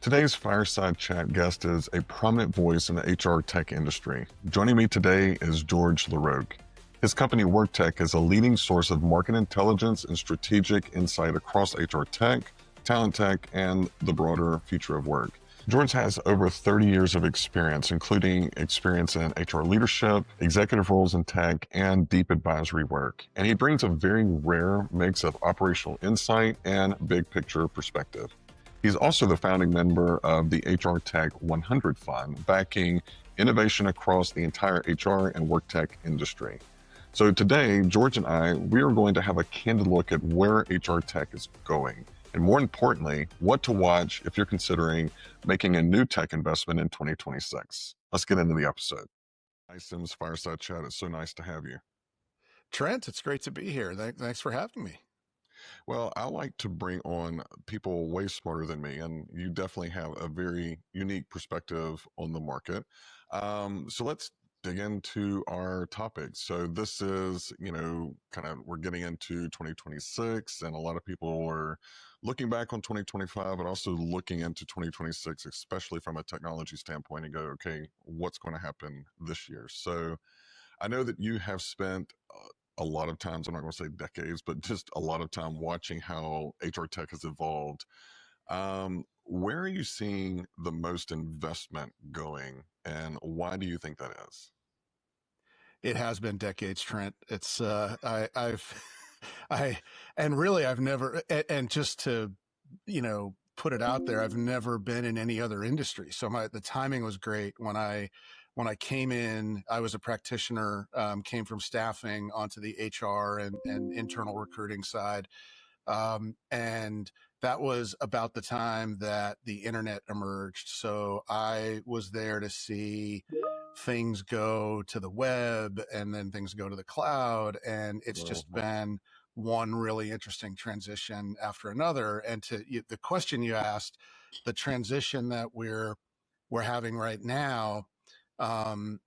Today's Fireside Chat guest is a prominent voice in the HR tech industry. Joining me today is George LaRocque. His company WorkTech is a leading source of market intelligence and strategic insight across HR tech, talent tech, and the broader future of work. George has over 30 years of experience, including experience in HR leadership, executive roles in tech, and deep advisory work. And he brings a very rare mix of operational insight and big picture perspective. He's also the founding member of the HR Tech 100 Fund, backing innovation across the entire HR and work tech industry. So today, George and we are going to have a candid look at where HR tech is going, and more importantly, what to watch if you're considering making a new tech investment in 2026. Let's get into the episode. iCIMS Fireside Chat, it's so nice to have you. Trent, it's great to be here. Thanks for having me. Well, I like to bring on people way smarter than me, and you definitely have a very unique perspective on the market. So let's dig into our topic. So this is, we're getting into 2026, and a lot of people are looking back on 2025, but also looking into 2026, especially from a technology standpoint, and go, okay, what's going to happen this year? So I know that you have spent a lot of times, I'm not going to say decades, but just a lot of time watching how HR tech has evolved. Where are you seeing the most investment going, and why do you think that is? It has been decades, Trent. It's I've I and really I've never and just to put it out there, I've never been in any other industry. So the timing was great when I came in. I was a practitioner, came from staffing onto the HR and internal recruiting side. And that was about the time that the internet emerged. So I was there to see things go to the web and then things go to the cloud. And it's just been one really interesting transition after another. And the question you asked, the transition that we're having right now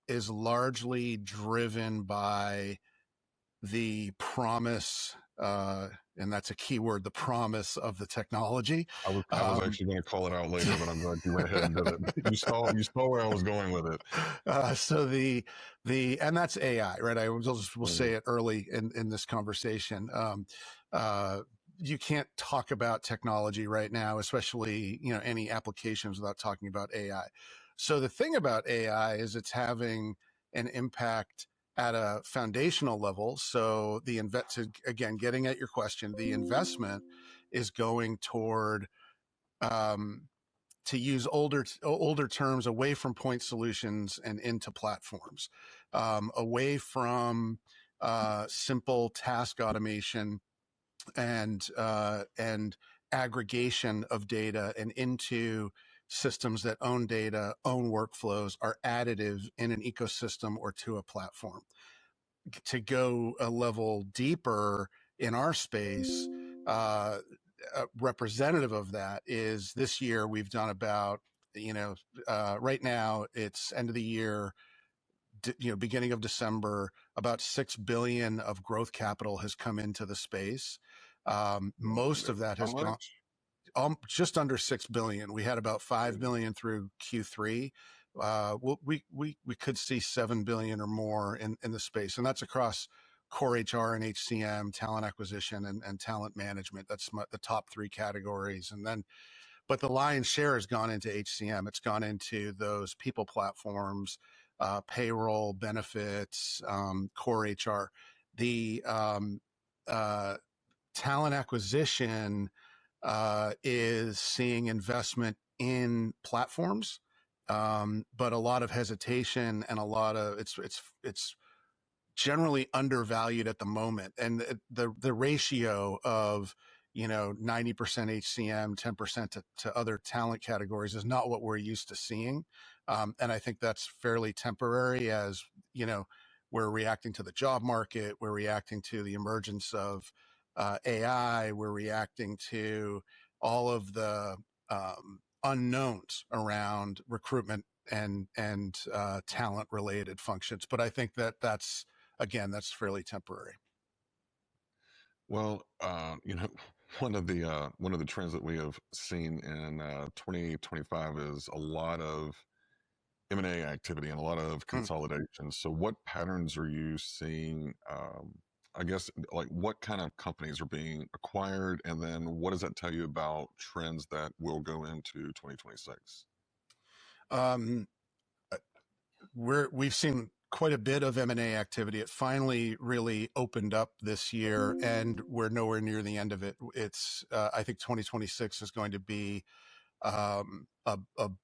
is largely driven by the promise, and that's a key word, the promise of the technology. I was actually going to call it out later, but I'm glad you went ahead and did it. You saw where I was going with it. So and that's AI, right? We'll say it early in this conversation. You can't talk about technology right now, especially any applications, without talking about AI. So the thing about AI is it's having an impact at a foundational level. So again, getting at your question, the investment is going toward, to use older terms, away from point solutions and into platforms, away from simple task automation and aggregation of data, and into systems that own data, own workflows, are additive in an ecosystem or to a platform. To go a level deeper in our space, representative of that is this year we've done about, right now it's end of the year, beginning of December, about 6 billion of growth capital has come into the space. Most of that has gone just under 6 billion. We had about 5 billion through Q3. We could see 7 billion or more in the space, and that's across core HR and HCM, talent acquisition, and talent management. That's the top three categories. And then, but the lion's share has gone into HCM. It's gone into those people platforms, payroll, benefits, core HR. The talent acquisition is seeing investment in platforms, but a lot of hesitation, and a lot of it's generally undervalued at the moment. And the ratio of 90% HCM, 10% to other talent categories is not what we're used to seeing. And I think that's fairly temporary, as we're reacting to the job market, we're reacting to the emergence of AI, we're reacting to all of the unknowns around recruitment and talent related functions. But I think that's fairly temporary. Well, one of the trends that we have seen in 2025 is a lot of M&A activity and a lot of Mm. consolidation. So what patterns are you seeing? I guess like what kind of companies are being acquired, and then what does that tell you about trends that will go into 2026? Um, we've seen quite a bit of M&A activity. It finally really opened up this year, and we're nowhere near the end of it. It's I think 2026 is going to be a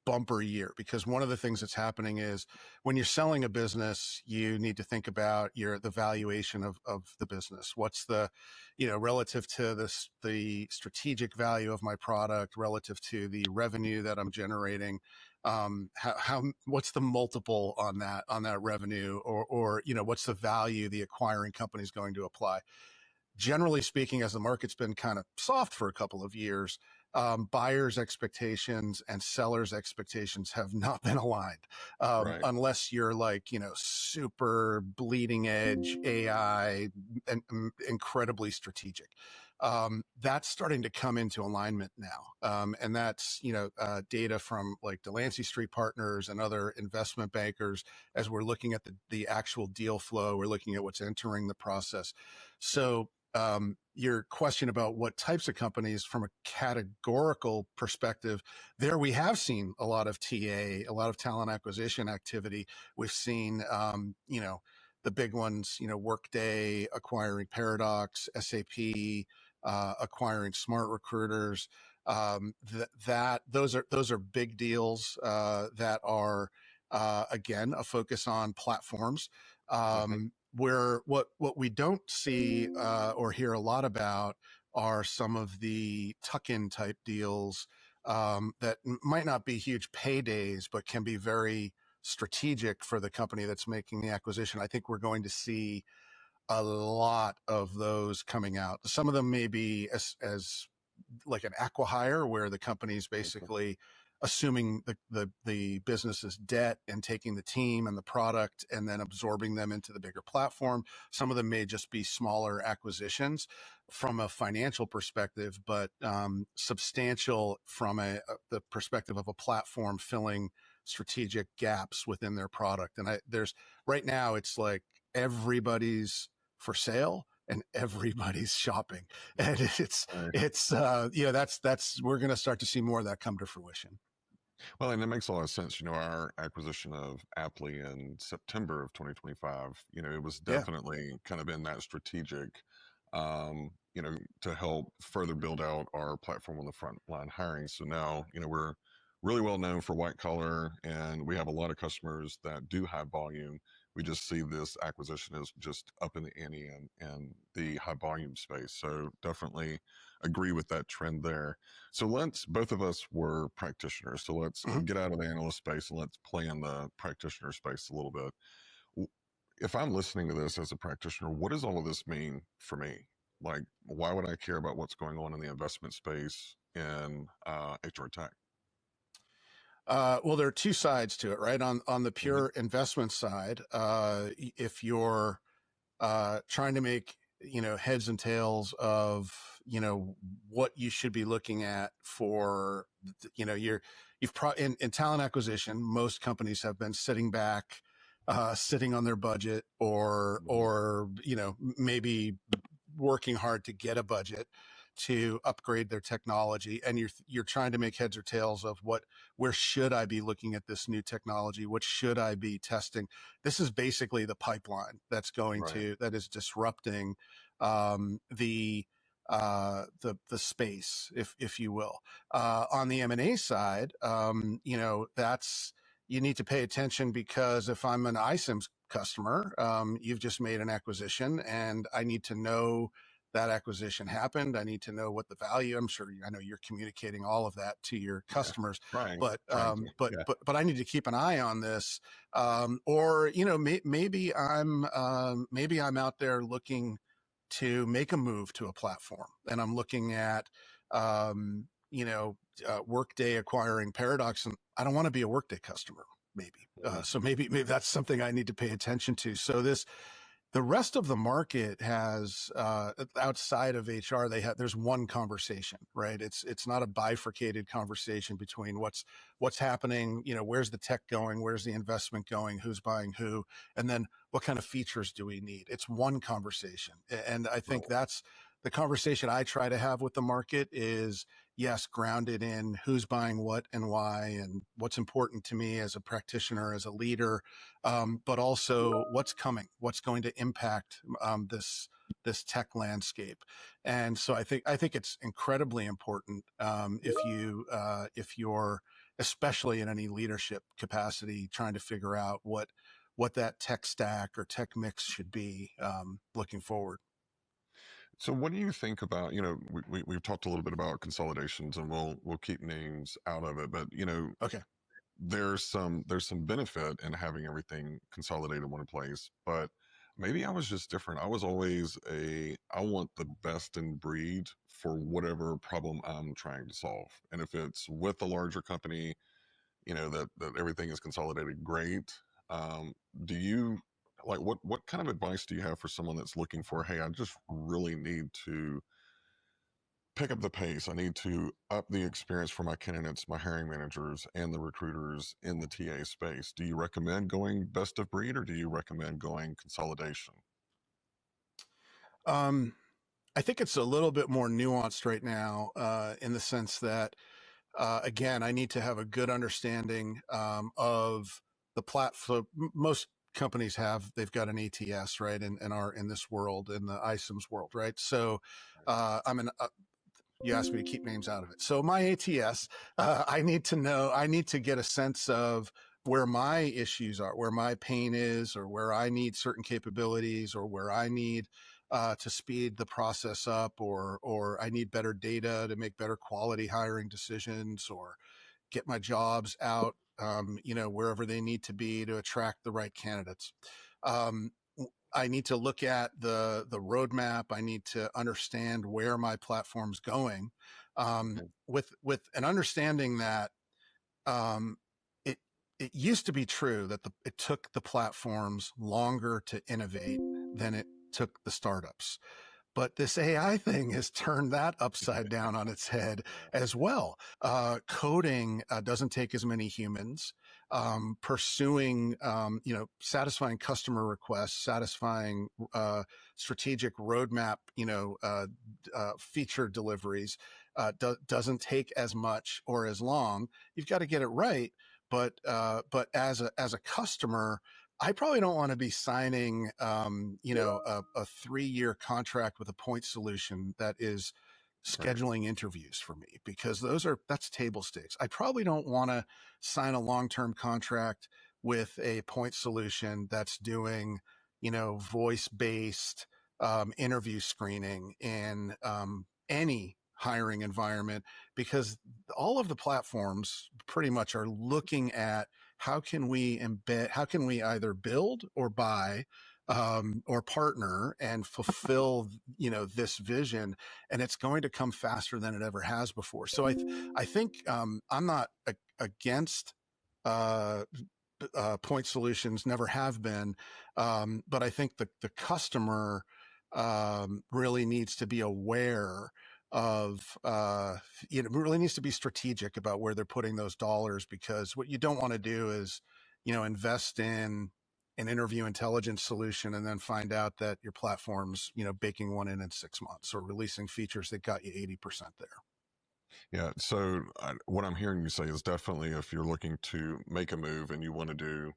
bumper year, because one of the things that's happening is when you're selling a business, you need to think about the valuation of the business. What's the, relative to the strategic value of my product relative to the revenue that I'm generating. What's the multiple on that revenue, or what's the value the acquiring company is going to apply? Generally speaking, as the market's been kind of soft for a couple of years, buyers' expectations and sellers' expectations have not been aligned, Right. unless you're like, super bleeding edge AI and incredibly strategic. That's starting to come into alignment now. And that's, data from like Delancey Street Partners and other investment bankers. As we're looking at the actual deal flow, we're looking at what's entering the process. So your question about what types of companies from a categorical perspective, there we have seen a lot of TA, a lot of talent acquisition activity. We've seen, the big ones, Workday acquiring Paradox, SAP acquiring Smart Recruiters. Those are big deals that are again a focus on platforms. Hmm. Where what we don't see or hear a lot about are some of the tuck-in type deals that might not be huge paydays, but can be very strategic for the company that's making the acquisition. I think we're going to see a lot of those coming out. Some of them may be as like an acquihire, where the company's Okay. basically assuming the business's debt and taking the team and the product and then absorbing them into the bigger platform. Some of them may just be smaller acquisitions from a financial perspective, but substantial from the perspective of a platform filling strategic gaps within their product. And there's right now, it's like everybody's for sale and everybody's shopping, and Right. that's we're going to start to see more of that come to fruition. Well, and it makes a lot of sense. Our acquisition of Aptly in September of 2025, it was Yeah. definitely kind of in that strategic, to help further build out our platform on the front line hiring. So now, we're really well known for white collar, and we have a lot of customers that do high volume. We just see this acquisition as just up in the ante and the high volume space. So definitely agree with that trend there. So both of us were practitioners. So let's Mhm. get out of the analyst space and let's play in the practitioner space a little bit. If I'm listening to this as a practitioner, what does all of this mean for me? Like, why would I care about what's going on in the investment space in HR tech? Well, there are two sides to it, right? On the Hmm. pure investment side, if you're trying to make heads and tails of what you should be looking at for in talent acquisition, most companies have been sitting back, sitting on their budget, Hmm. or maybe working hard to get a budget to upgrade their technology, and you're trying to make heads or tails of where should I be looking at this new technology, what should I be testing. This is basically the pipeline Right. that is disrupting the the space, if you will. On the M&A side, that's you need to pay attention, because if I'm an iCIMS customer, you've just made an acquisition, and I need to know that acquisition happened. I need to know what the value. I know you're communicating all of that to your Yeah. customers, Trying. but Trying to. Yeah. I need to keep an eye on this. Or maybe I'm out there looking to make a move to a platform, and I'm looking at Workday acquiring Paradox, and I don't want to be a Workday customer. Maybe Mhm. so. Maybe that's something I need to pay attention to. So The rest of the market has, outside of HR, there's one conversation, right? It's not a bifurcated conversation between what's happening, where's the tech going, where's the investment going, who's buying who, and then what kind of features do we need? It's one conversation, and I think that's the conversation I try to have with the market is, yes, grounded in who's buying what and why, and what's important to me as a practitioner, as a leader, but also what's coming, what's going to impact this tech landscape. And so I think it's incredibly important, if you're especially in any leadership capacity trying to figure out what that tech stack or tech mix should be, looking forward. So what do you think about, we've talked a little bit about consolidations, and we'll keep names out of it, but Okay. there's some benefit in having everything consolidated in one place, but maybe I was just different. I was always I want the best in breed for whatever problem I'm trying to solve. And if it's with a larger company, that everything is consolidated, great. Um, do you like what kind of advice do you have for someone that's looking for, hey, I just really need to pick up the pace. I need to up the experience for my candidates, my hiring managers, and the recruiters in the TA space. Do you recommend going best of breed, or do you recommend going consolidation? Um, I think it's a little bit more nuanced right now, in the sense that, again, I need to have a good understanding, of the platform. Most companies they've got an ATS, right? And are in this world, in the iCIMS world, right? So, I'm an, you asked me to keep names out of it. So my ATS, I need to get a sense of where my issues are, where my pain is, or where I need certain capabilities, or where I need, to speed the process up, or I need better data to make better quality hiring decisions, or get my jobs out, wherever they need to be to attract the right candidates. Um, I need to look at the roadmap. I need to understand where my platform's going, with an understanding that, um, it it used to be true that it took the platforms longer to innovate than it took the startups. But this AI thing has turned that upside down on its head as well. Coding doesn't take as many humans. Pursuing, satisfying customer requests, satisfying strategic roadmap, feature deliveries, doesn't take as much or as long. You've got to get it right. But as a customer, I probably don't want to be signing, a 3-year contract with a point solution that is Right. scheduling interviews for me, because that's table stakes. I probably don't want to sign a long-term contract with a point solution that's doing, voice-based, interview screening in, any hiring environment, because all of the platforms pretty much are looking at how can we either build or buy, or partner and fulfill, this vision, and it's going to come faster than it ever has before. So I think, I'm not against, uh, point solutions, never have been, but I think the customer, really needs to be aware of, really needs to be strategic about where they're putting those dollars, because what you don't want to do is, invest in an interview intelligence solution and then find out that your platform's, baking one in 6 months, or releasing features that got you 80% there. Yeah. So what I'm hearing you say is definitely, if you're looking to make a move and you want to do,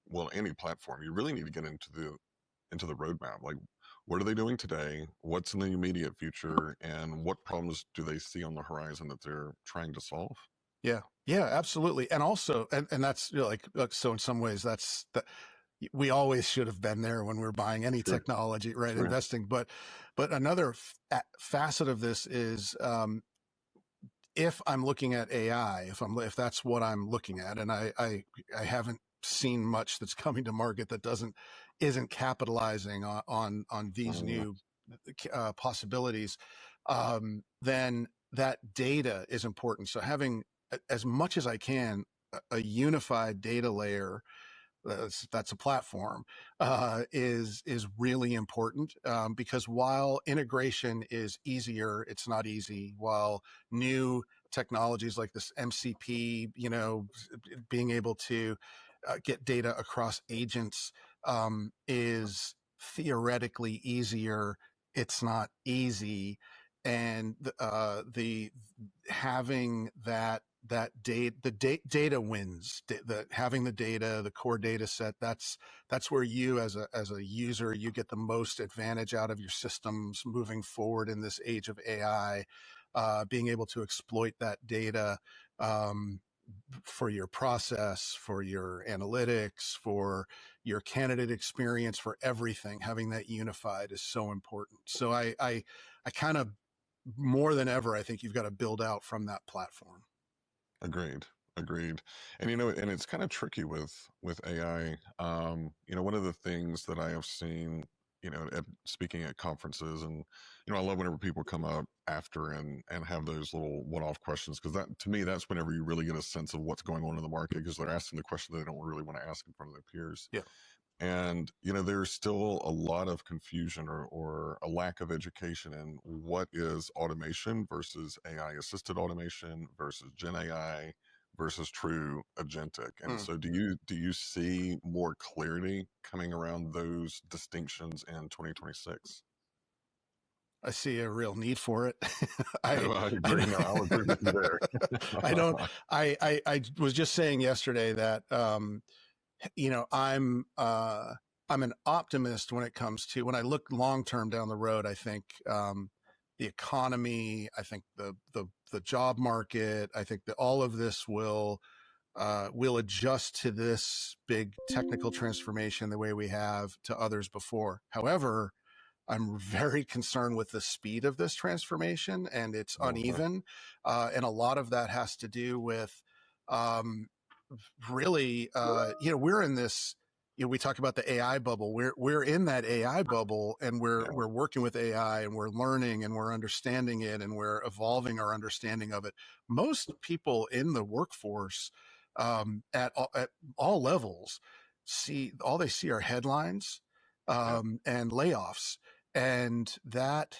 well, any platform, you really need to get into the roadmap. Like, what are they doing today? What's in the immediate future? And what problems do they see on the horizon that they're trying to solve? Yeah. Yeah, absolutely. And also, and that's, so in some ways we always should have been there when we were buying any Sure. technology, right? Sure. Investing. But another facet of this is, if I'm looking at AI, if that's what I'm looking at, and I haven't seen much that's coming to market that isn't capitalizing on these Uh, new, possibilities, then that data is important. So having, as much as I can, a unified data layer, that's a platform, is really important, because while integration is easier, it's not easy. While new technologies like this MCP, being able to get data across agents is theoretically easier, it's not easy. And the having that data wins, having the data, the core data set, that's where you as a user, you get the most advantage out of your systems moving forward in this age of AI, being able to exploit that data for your process, for your analytics, for your candidate experience, for everything. Having that unified is so important. So I kind of, more than ever, I think you've got to build out from that platform. Agreed. Agreed. And and it's kind of tricky with AI. One of the things that I have seen, speaking at conferences, and I love whenever people come up after and have those little one-off questions, because that, to me, that's whenever you really get a sense of what's going on in the market, because they're asking the question they don't really want to ask in front of their peers. Yeah. And there's still a lot of confusion or a lack of education in what is automation versus AI assisted automation versus Gen AI versus true agentic. And so do you see more clarity coming around those distinctions in 2026 I see a real need for it. I, I I, agree. No, I'll agree with you there. I don't, I was just saying yesterday that, I'm an optimist when it comes to, when I look long-term down the road. I think, the economy, I think the job market, I think that all of this will adjust to this big technical transformation the way we have to others before. However, I'm very concerned with the speed of this transformation, and it's uneven. And a lot of that has to do with, really, we're in this, we talk about the AI bubble. We're in that AI bubble, and we're working with AI, and we're learning, and we're understanding it, and we're evolving our understanding of it. Most people in the workforce, at all levels, they see are headlines, and layoffs, and that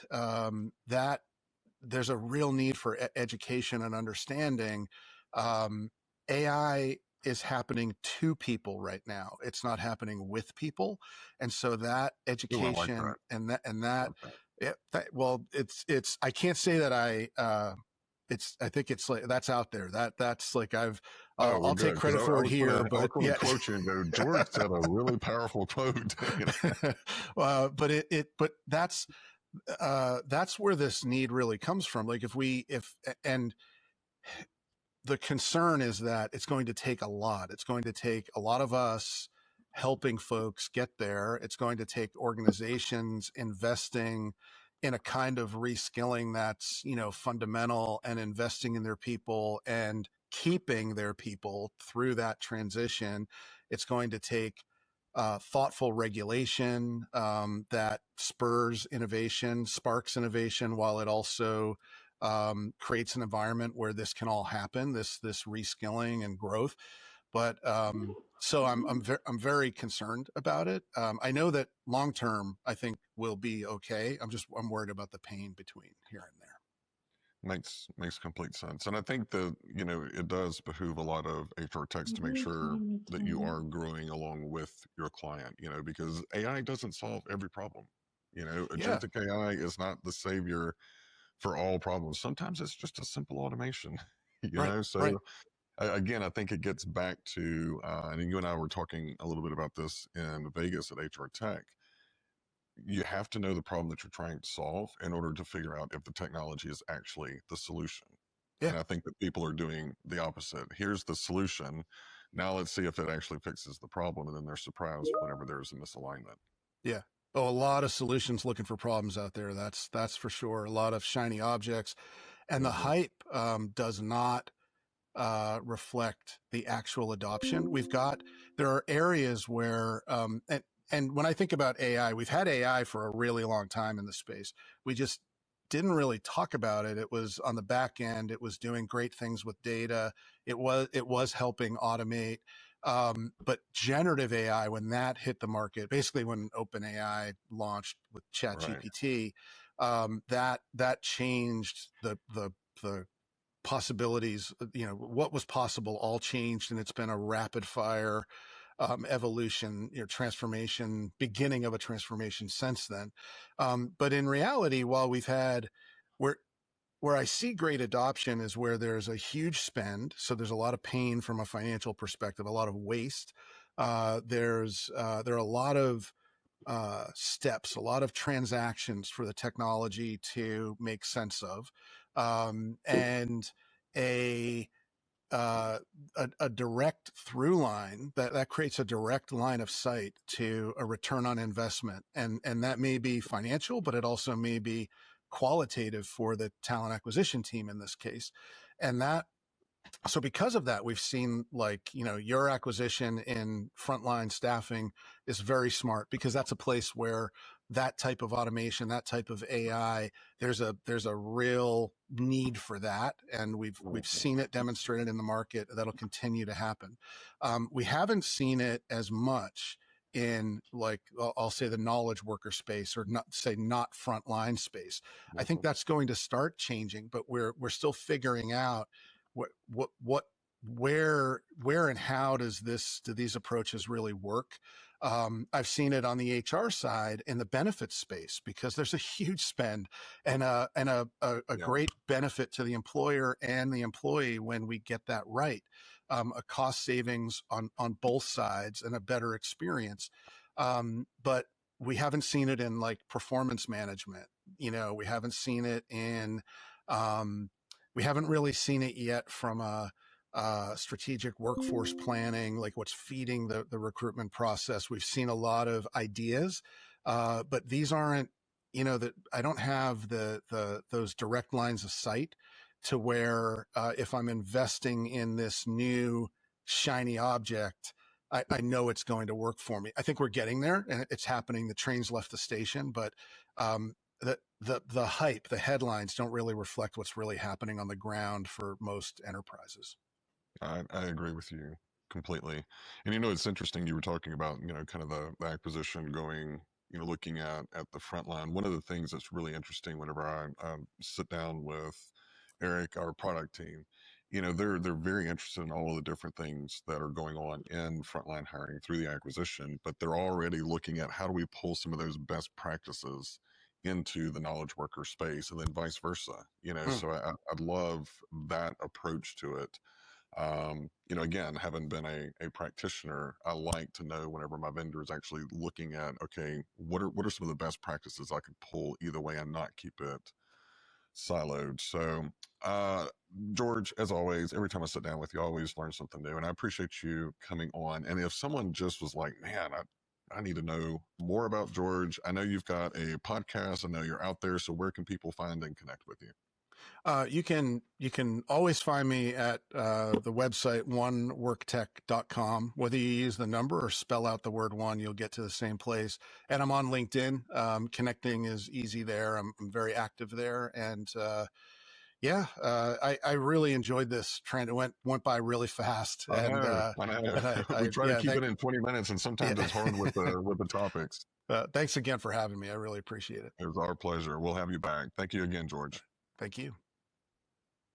there's a real need for education and understanding. AI is happening to people right now. It's not happening with people. And so that education, Ooh, I like and that, that. well, I can't say that I think it's like, that's out there. That's like, Oh, well, I'll take good. Because credit for it here, I was but gonna yeah. quote you and go, George said a really powerful quote. But that's where this need really comes from. Like and the concern is that it's going to take a lot. It's going to take a lot of us helping folks get there. It's going to take organizations investing in a kind of reskilling that's, fundamental, and investing in their people and keeping their people through that transition. It's going to take thoughtful regulation that spurs innovation, sparks innovation, while it also creates an environment where this can all happen, this reskilling and growth. But so I'm very concerned about it. I know that long term, I think we'll be okay. I'm worried about the pain between here and there. Makes complete sense. And I think that, it does behoove a lot of HR techs to make sure that you are growing along with your client, because AI doesn't solve every problem. Yeah. Agentic AI is not the savior for all problems. Sometimes it's just a simple automation, Right. Right. So again, I think it gets back to, and you and I were talking a little bit about this in Vegas at HR Tech. You have to know the problem that you're trying to solve in order to figure out if the technology is actually the solution. Yeah. And I think that people are doing the opposite. Here's the solution. Now let's see if it actually fixes the problem. And then they're surprised whenever there's a misalignment. Yeah. Oh, a lot of solutions looking for problems out there. That's for sure. A lot of shiny objects, and the hype does not reflect the actual adoption. There are areas where, and when I think about AI, we've had AI for a really long time in the space. We just didn't really talk about it. It was on the back end. It was doing great things with data. It was helping automate. But generative AI, when that hit the market, basically when OpenAI launched with ChatGPT, that changed the possibilities. What was possible all changed, and it's been a rapid fire evolution, transformation, beginning of a transformation since then. But in reality, while we've had where I see great adoption is where there's a huge spend. So there's a lot of pain from a financial perspective, a lot of waste. There are a lot of steps, a lot of transactions for the technology to make sense of, and a a direct through line that creates a direct line of sight to a return on investment, and that may be financial, but it also may be qualitative for the talent acquisition team in this case. And that so because of that, we've seen, your acquisition in frontline staffing is very smart, because that's a place where that type of automation, that type of AI, there's a real need for that. And we've seen it demonstrated in the market. That'll continue to happen. We haven't seen it as much in, I'll say, the knowledge worker space, or not frontline space. I think that's going to start changing, but we're still figuring out where and how do these approaches really work. I've seen it on the HR side in the benefits space, because there's a huge spend and a great benefit to the employer and the employee when we get that right. A cost savings on both sides and a better experience. But we haven't seen it in performance management. We haven't seen it in, we haven't really seen it yet from a strategic workforce planning, like what's feeding the recruitment process. We've seen a lot of ideas, but these aren't, that I don't have those direct lines of sight to where, if I'm investing in this new shiny object, I know it's going to work for me. I think we're getting there, and it's happening. The train's left the station, but the hype, the headlines don't really reflect what's really happening on the ground for most enterprises. I agree with you completely. And it's interesting, you were talking about, kind of the acquisition going, looking at the front line. One of the things that's really interesting whenever I sit down with Eric, our product team, they're very interested in all of the different things that are going on in frontline hiring through the acquisition, but they're already looking at how do we pull some of those best practices into the knowledge worker space, and then vice versa. So I'd love that approach to it. Again, having been a practitioner, I like to know whenever my vendor is actually looking at, okay, what are some of the best practices I could pull either way and not keep it siloed. So, George, as always, every time I sit down with you, I always learn something new, and I appreciate you coming on. And if someone just was like, man, I need to know more about George, I know you've got a podcast, I know you're out there, so where can people find and connect with you? You can always find me at the website oneworktech.com. Whether you use the number or spell out the word one, you'll get to the same place. And I'm on LinkedIn. Connecting is easy there. I'm very active there. And I really enjoyed this, Trent. It went by really fast. I And know. We try to keep it in 20 minutes, and sometimes it's hard with the topics. Thanks again for having me. I really appreciate it. It was our pleasure. We'll have you back. Thank you again, George. Thank you.